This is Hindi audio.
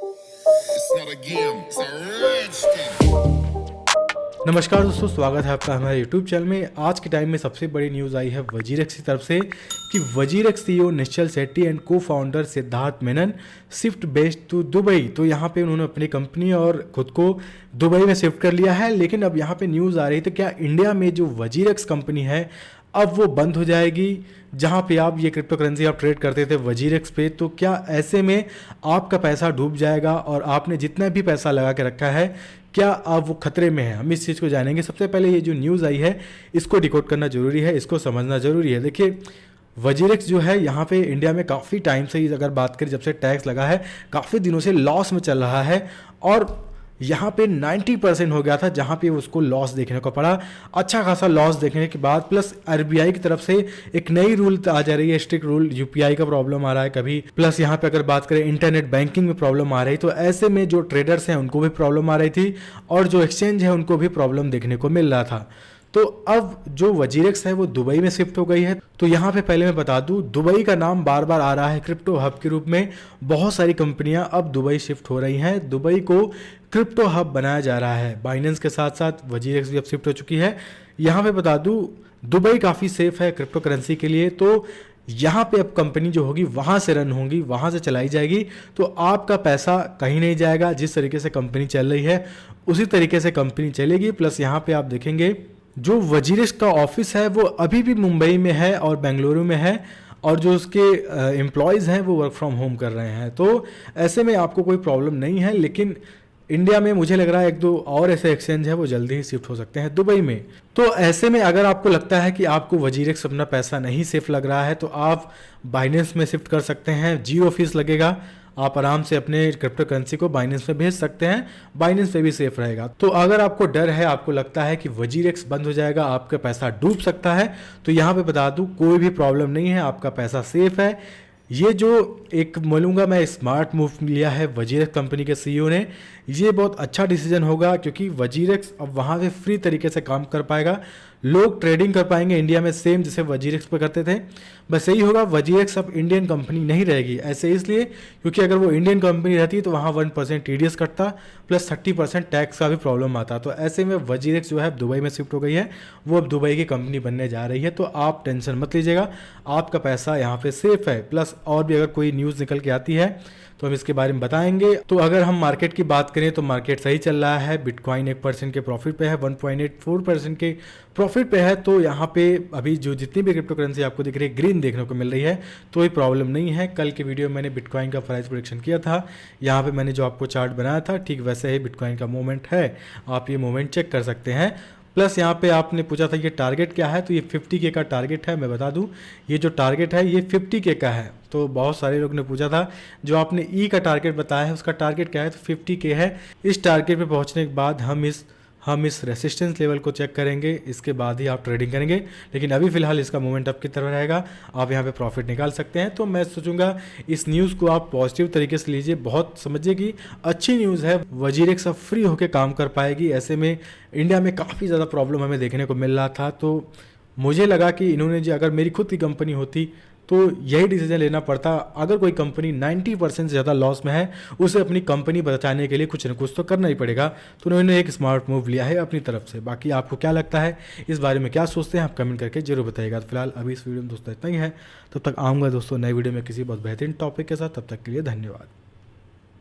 It's not a game, it's a rich thing. नमस्कार दोस्तों, स्वागत है आपका हमारे YouTube चैनल में। आज के टाइम में सबसे बड़ी न्यूज़ आई है वजीरेक्स की तरफ से कि WazirX CEO Nischal Shetty and co founder Siddharth Menon shift based to Dubai. तो यहाँ पे उन्होंने अपनी कंपनी और खुद को दुबई में शिफ्ट कर लिया है। लेकिन अब यहाँ पे न्यूज़ आ रही थी क्या इंडिया में जो वजीरेक्स कंपनी है अब वो बंद हो जाएगी, जहाँ पे आप ये क्रिप्टो करेंसी आप ट्रेड करते थे वजीरेक्स पे। तो क्या ऐसे में आपका पैसा डूब जाएगा और आपने जितना भी पैसा लगा के रखा है क्या अब वो खतरे में है? हम इस चीज़ को जानेंगे। सबसे पहले ये जो न्यूज़ आई है इसको डिकोड करना ज़रूरी है, इसको समझना ज़रूरी है। देखिए वजीरेक्स जो है यहाँ पे इंडिया में काफ़ी टाइम से, अगर बात करें जब से टैक्स लगा है, काफ़ी दिनों से लॉस में चल रहा है और यहाँ पे 90% हो गया था जहाँ पे उसको लॉस देखने को पड़ा। अच्छा खासा लॉस देखने के बाद प्लस आरबीआई की तरफ से एक नई रूल आ जा रही है, स्ट्रिक्ट रूल। यूपीआई का प्रॉब्लम आ रहा है कभी, प्लस यहाँ पे अगर बात करें इंटरनेट बैंकिंग में प्रॉब्लम आ रही। तो ऐसे में जो ट्रेडर्स हैं उनको भी प्रॉब्लम आ रही थी और जो एक्सचेंज है उनको भी प्रॉब्लम देखने को मिल रहा था। तो अब जो वजीरेक्स है वो दुबई में शिफ्ट हो गई है। तो यहाँ पे पहले मैं बता दूँ, दुबई का नाम बार बार आ रहा है क्रिप्टो हब के रूप में। बहुत सारी कंपनियाँ अब दुबई शिफ्ट हो रही हैं, दुबई को क्रिप्टो हब बनाया जा रहा है। बाइनेंस के साथ साथ वजीरेक्स भी अब शिफ्ट हो चुकी है। यहाँ पे बता दूँ दुबई काफ़ी सेफ है क्रिप्टो करेंसी के लिए। तो यहाँ पे अब कंपनी जो होगी वहाँ से रन होगी, वहाँ से चलाई जाएगी। तो आपका पैसा कहीं नहीं जाएगा। जिस तरीके से कंपनी चल रही है उसी तरीके से कंपनी चलेगी। प्लस यहाँ पे आप देखेंगे जो वजीरेक्स का ऑफिस है वो अभी भी मुंबई में है और बेंगलुरु में है और जो उसके एम्प्लॉयज़ हैं वो वर्क फ्रॉम होम कर रहे हैं। तो ऐसे में आपको कोई प्रॉब्लम नहीं है। लेकिन इंडिया में मुझे लग रहा है एक दो और ऐसे एक्सचेंज है वो जल्दी ही शिफ्ट हो सकते हैं दुबई में। तो ऐसे में अगर आपको लगता है कि आपको वजीरेक्स अपना पैसा नहीं सेफ लग रहा है तो आप बाइनेंस में शिफ्ट कर सकते हैं। जीरो फीस लगेगा, आप आराम से अपने क्रिप्टो करेंसी को बाइनेंस में भेज सकते हैं। बाइनेंस पे भी सेफ रहेगा। तो अगर आपको डर है, आपको लगता है कि वजीरेक्स बंद हो जाएगा, आपका पैसा डूब सकता है, तो यहाँ पे बता दूँ कोई भी प्रॉब्लम नहीं है, आपका पैसा सेफ है। ये जो एक बोलूँगा मैं स्मार्ट मूव लिया है वजीरेक्स कंपनी के सीईओ ने, ये बहुत अच्छा डिसीजन होगा क्योंकि वजीरेक्स अब वहाँ से फ्री तरीके से काम कर पाएगा। लोग ट्रेडिंग कर पाएंगे इंडिया में सेम जैसे वजीरेक्स पे करते थे। बस यही होगा, वजीरेक्स अब इंडियन कंपनी नहीं रहेगी। ऐसे इसलिए क्योंकि अगर वो इंडियन कंपनी रहती तो वहाँ 1% टीडीएस कटता प्लस 30% टैक्स का भी प्रॉब्लम आता। तो ऐसे में वजीरेक्स जो है दुबई में शिफ्ट हो गई है, वो अब दुबई की कंपनी बनने जा रही है। तो आप टेंशन मत लीजिएगा, आपका पैसा यहाँ पे सेफ है। प्लस और भी अगर कोई न्यूज़ निकल के आती है तो हम इसके बारे में बताएंगे। तो अगर हम मार्केट की बात करें तो मार्केट सही चल रहा है। बिटकॉइन 1% के प्रॉफिट पे है, 1.84% के प्रॉफिट पे है। तो यहाँ पे अभी जो जितनी भी क्रिप्टो करेंसी आपको दिख रही है ग्रीन देखने को मिल रही है, तो कोई प्रॉब्लम नहीं है। कल के वीडियो में मैंने बिटकॉइन का प्राइस प्रेडिक्शन किया था, यहाँ पे मैंने जो आपको चार्ट बनाया था ठीक वैसे ही बिटकॉइन का मूवमेंट है। आप ये मूवमेंट चेक कर सकते हैं। प्लस यहाँ पे आपने पूछा था ये टारगेट क्या है, तो ये 50K का टारगेट है। मैं बता दूँ ये जो टारगेट है ये 50K का है। तो बहुत सारे लोग ने पूछा था जो आपने ई का टारगेट बताया है उसका टारगेट क्या है, तो 50K है। इस टारगेट पे पहुँचने के बाद हम इस रेसिस्टेंस लेवल को चेक करेंगे, इसके बाद ही आप ट्रेडिंग करेंगे। लेकिन अभी फिलहाल इसका मूवमेंट अप की तरफ रहेगा, आप यहाँ पे प्रॉफिट निकाल सकते हैं। तो मैं सोचूंगा इस न्यूज़ को आप पॉजिटिव तरीके से लीजिए, बहुत समझिए कि अच्छी न्यूज़ है। वजीरेक्स अब फ्री होकर काम कर पाएगी। ऐसे में इंडिया में काफ़ी ज़्यादा प्रॉब्लम हमें देखने को मिल रहा था। तो मुझे लगा कि इन्होंने जो, अगर मेरी खुद की कंपनी होती तो यही डिसीजन लेना पड़ता। अगर कोई कंपनी 90% से ज़्यादा लॉस में है, उसे अपनी कंपनी बचाने के लिए कुछ न कुछ तो करना ही पड़ेगा। तो उन्होंने एक स्मार्ट मूव लिया है अपनी तरफ से। बाकी आपको क्या लगता है, इस बारे में क्या सोचते हैं, आप कमेंट करके जरूर बताइएगा। तो फिलहाल अभी इस वीडियो में दोस्तों इतना ही है। तब तक आऊँगा दोस्तों नई वीडियो में किसी बहुत बेहतरीन टॉपिक के साथ। तब तक के लिए धन्यवाद।